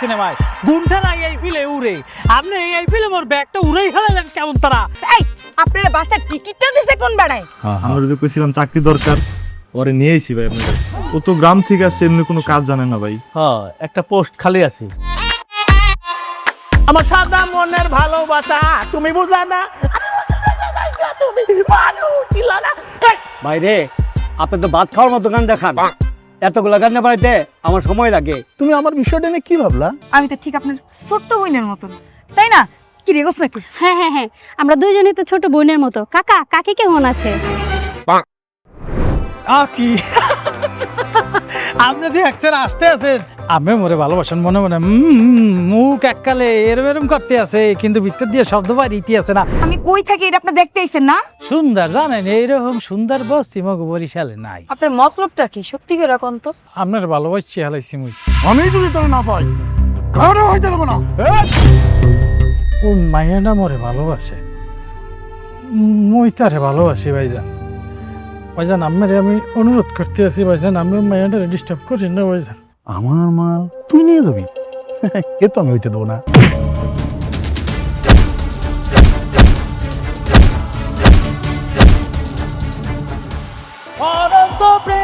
সিনেমায় গুমঠান এই ফিলে উড়ে, আপনি এই ফিলে মোর ব্যাগটা উড়েই ফেলালেন কেমন তারা। এই আপনারা বাসের টিকিটটা দিছে কোন বেড়ায়? আমরা যদি কইছিলাম চাকরি দরকার, ওরে নিয়েছি ভাই আপনার কাছে। ও তো গ্রাম থেকে আসছে, এমনি কোনো কাজ জানে না ভাই। হ্যাঁ, একটা পোস্ট খালি আছে। আমার সাদা মনের ভালোবাসা তুমি বুঝলা না, তুমি মানুষ ছিল না। বাইরে আপনি তো ভাত খাওয়ার মতো গান দেখান, এতগুলা গান বাড়িতে আমার সময় লাগে। তুমি আমার বিষয়টা নিয়ে কি ভাবলা? আমি তো ঠিক আপনার ছোট্ট বোনের মতন, তাই না? কি রে গোস নাকি? হ্যাঁ হ্যাঁ হ্যাঁ, আমরা দুইজনই তো ছোট বোনের মতো। কাকা কাকি কেমন আছে? কি আপনি দেখছেন আসতে আছেন, আমি মোরে ভালোবাসেন মনে মনে, মুখ এককালে এরম এরম করতে আছে, কিন্তু ভিতর দিয়ে শব্দ বাড়িতে আছে না। আমি কই থাকি এটা আপনি দেখতে আইছেন না? সুন্দর জানেন, এইরকম সুন্দর বস্তি মগ বরিশালে নাই। আপনার মতলবটা কি সত্যি করে কোন তো? আপনার ভালোবাসছি হালাইছি মুই। আমি যদি তোর না পাই ঘরে হইতে দেবো না। ও মায়াটা মোরে ভালোবাসে, মুই তারে ভালোবাসি ভাইজান। ভাইজান আমারে আমি অনুরোধ করতে আছি ভাইজান, আমি মায়াটা ডিস্টার্ব করি না ভাইজান। আমার মাল তুই নিয়ে যাবি, এ তো আমি হইতে দেবো না। অনন্ত প্রেম